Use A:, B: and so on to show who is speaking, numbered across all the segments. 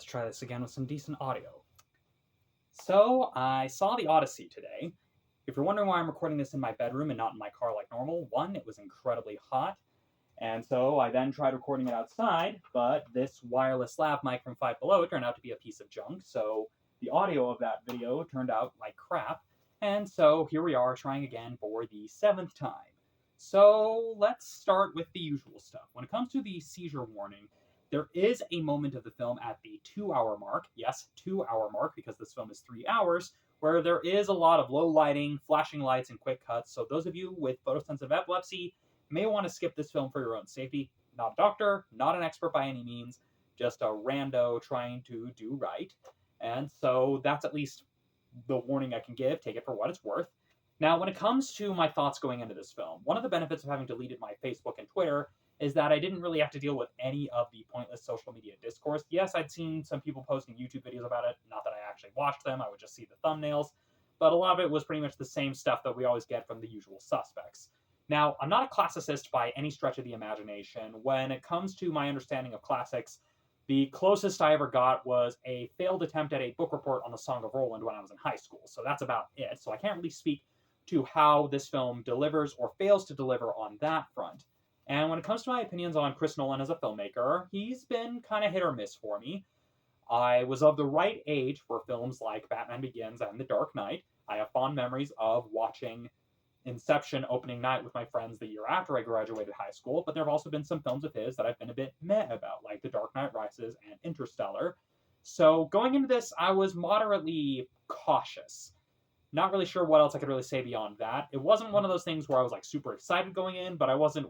A: let's try this again with some decent audio. So, I saw the Odyssey today. If you're wondering why I'm recording this in my bedroom and not in my car like normal, one, it was incredibly hot, and so I then tried recording it outside, but this wireless lav mic from Five Below turned out to be a piece of junk, so the audio of that video turned out like crap, and so here we are trying again for the 7th time. So, let's start with the usual stuff. When it comes to the seizure warning, there is a moment of the film at the 2-hour mark, yes, 2-hour mark, because this film is 3 hours, where there is a lot of low lighting, flashing lights, and quick cuts. So those of you with photosensitive epilepsy may want to skip this film for your own safety. Not a doctor, not an expert by any means, just a rando trying to do right. And so that's at least the warning I can give. Take it for what it's worth. Now, when it comes to my thoughts going into this film, one of the benefits of having deleted my Facebook and Twitter is that I didn't really have to deal with any of the pointless social media discourse. Yes, I'd seen some people posting YouTube videos about it, not that I actually watched them, I would just see the thumbnails, but a lot of it was pretty much the same stuff that we always get from the usual suspects. Now, I'm not a classicist by any stretch of the imagination. When it comes to my understanding of classics, the closest I ever got was a failed attempt at a book report on the Song of Roland when I was in high school, so that's about it. So I can't really speak to how this film delivers or fails to deliver on that front. And when it comes to my opinions on Chris Nolan as a filmmaker, he's been kind of hit or miss for me. I was of the right age for films like Batman Begins and The Dark Knight. I have fond memories of watching Inception opening night with my friends the year after I graduated high school, but there have also been some films of his that I've been a bit meh about, like The Dark Knight Rises and Interstellar. So going into this, I was moderately cautious. Not really sure what else I could really say beyond that. It wasn't one of those things where I was like super excited going in, but I wasn't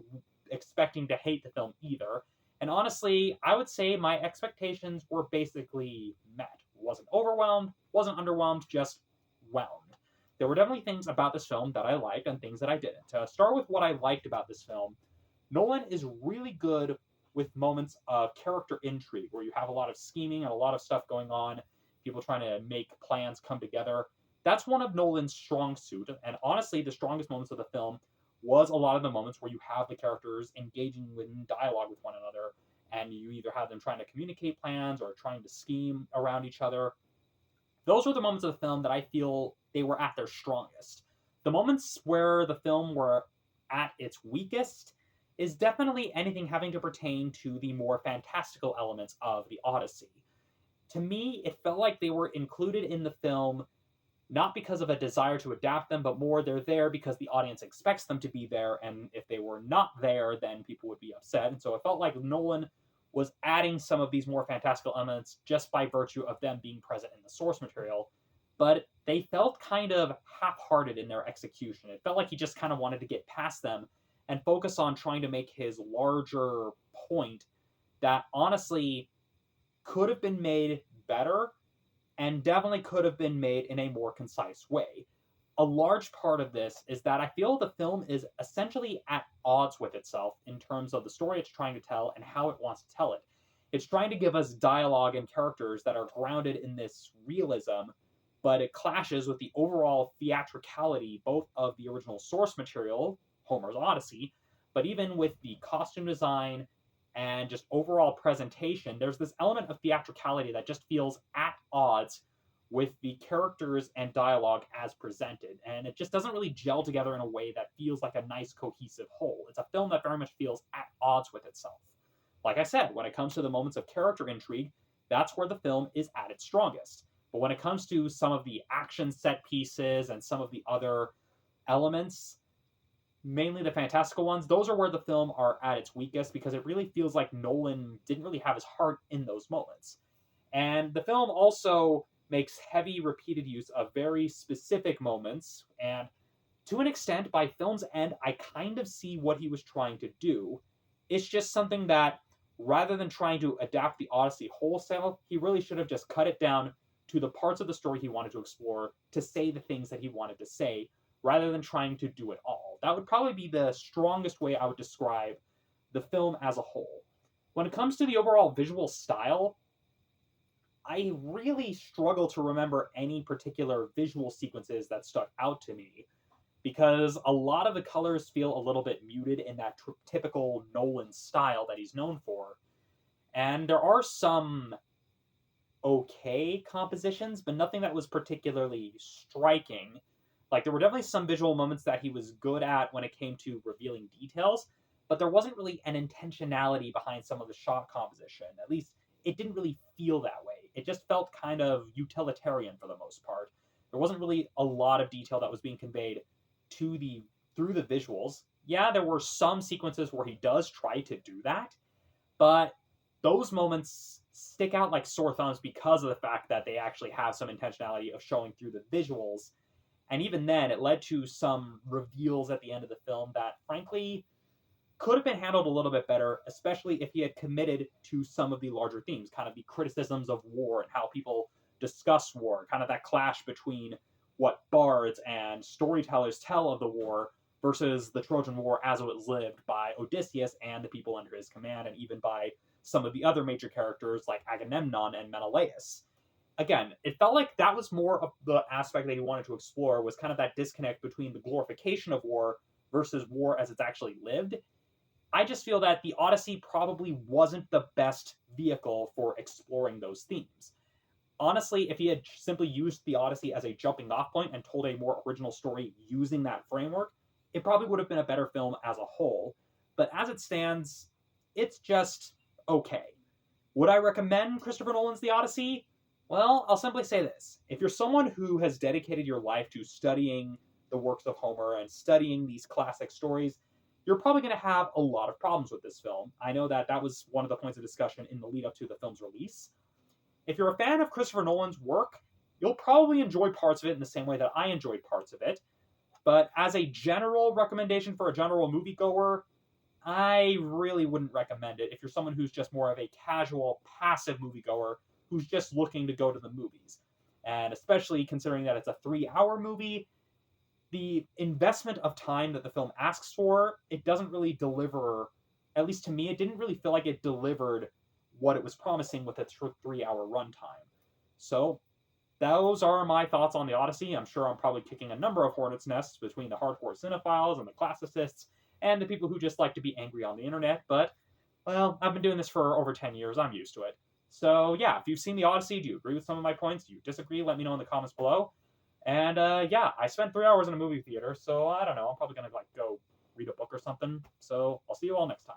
A: expecting to hate the film either. And honestly, I would say my expectations were basically met. Wasn't overwhelmed, wasn't underwhelmed, just whelmed. There were definitely things about this film that I liked and things that I didn't. To start with what I liked about this film, Nolan is really good with moments of character intrigue where you have a lot of scheming and a lot of stuff going on, people trying to make plans come together. That's one of Nolan's strong suit, and honestly, the strongest moments of the film was a lot of the moments where you have the characters engaging in dialogue with one another, and you either have them trying to communicate plans or trying to scheme around each other. Those were the moments of the film that I feel they were at their strongest. The moments where the film were at its weakest is definitely anything having to pertain to the more fantastical elements of the Odyssey. To me, it felt like they were included in the film not because of a desire to adapt them, but more they're there because the audience expects them to be there, and if they were not there, then people would be upset. And so it felt like Nolan was adding some of these more fantastical elements just by virtue of them being present in the source material, but they felt kind of half-hearted in their execution. It felt like he just kind of wanted to get past them and focus on trying to make his larger point that honestly could have been made better and definitely could have been made in a more concise way. A large part of this is that I feel the film is essentially at odds with itself in terms of the story it's trying to tell and how it wants to tell it. It's trying to give us dialogue and characters that are grounded in this realism, but it clashes with the overall theatricality both of the original source material, Homer's Odyssey, but even with the costume design and just overall presentation, there's this element of theatricality that just feels at odds with the characters and dialogue as presented. And it just doesn't really gel together in a way that feels like a nice, cohesive whole. It's a film that very much feels at odds with itself. Like I said, when it comes to the moments of character intrigue, that's where the film is at its strongest. But when it comes to some of the action set pieces and some of the other elements, mainly the fantastical ones, those are where the film are at its weakest because it really feels like Nolan didn't really have his heart in those moments. And the film also makes heavy repeated use of very specific moments, and to an extent, by film's end, I kind of see what he was trying to do. It's just something that, rather than trying to adapt the Odyssey wholesale, he really should have just cut it down to the parts of the story he wanted to explore to say the things that he wanted to say, rather than trying to do it all. That would probably be the strongest way I would describe the film as a whole. When it comes to the overall visual style, I really struggle to remember any particular visual sequences that stuck out to me, because a lot of the colors feel a little bit muted in that typical Nolan style that he's known for. And there are some okay compositions, but nothing that was particularly striking. Like, there were definitely some visual moments that he was good at when it came to revealing details, but there wasn't really an intentionality behind some of the shot composition. At least, it didn't really feel that way. It just felt kind of utilitarian for the most part. There wasn't really a lot of detail that was being conveyed to the through the visuals. Yeah, there were some sequences where he does try to do that, but those moments stick out like sore thumbs because of the fact that they actually have some intentionality of showing through the visuals. And even then, it led to some reveals at the end of the film that, frankly, could have been handled a little bit better, especially if he had committed to some of the larger themes, kind of the criticisms of war and how people discuss war, kind of that clash between what bards and storytellers tell of the war versus the Trojan War as it was lived by Odysseus and the people under his command, and even by some of the other major characters like Agamemnon and Menelaus. Again, it felt like that was more of the aspect that he wanted to explore, was kind of that disconnect between the glorification of war versus war as it's actually lived. I just feel that the Odyssey probably wasn't the best vehicle for exploring those themes. Honestly, if he had simply used the Odyssey as a jumping off point and told a more original story using that framework, it probably would have been a better film as a whole. But as it stands, it's just okay. Would I recommend Christopher Nolan's The Odyssey? Well, I'll simply say this. If you're someone who has dedicated your life to studying the works of Homer and studying these classic stories, you're probably going to have a lot of problems with this film. I know that that was one of the points of discussion in the lead up to the film's release. If you're a fan of Christopher Nolan's work, you'll probably enjoy parts of it in the same way that I enjoyed parts of it. But as a general recommendation for a general moviegoer, I really wouldn't recommend it if you're someone who's just more of a casual, passive moviegoer who's just looking to go to the movies. And especially considering that it's a 3-hour movie, the investment of time that the film asks for, it doesn't really deliver. At least to me, it didn't really feel like it delivered what it was promising with its 3-hour runtime. So those are my thoughts on the Odyssey. I'm sure I'm probably kicking a number of hornets' nests between the hardcore cinephiles and the classicists and the people who just like to be angry on the internet, but, well, I've been doing this for over 10 years. I'm used to it. So, yeah, if you've seen the Odyssey, do you agree with some of my points? Do you disagree? Let me know in the comments below. And, yeah, I spent 3 hours in a movie theater, so I don't know. I'm probably going to, go read a book or something. So, I'll see you all next time.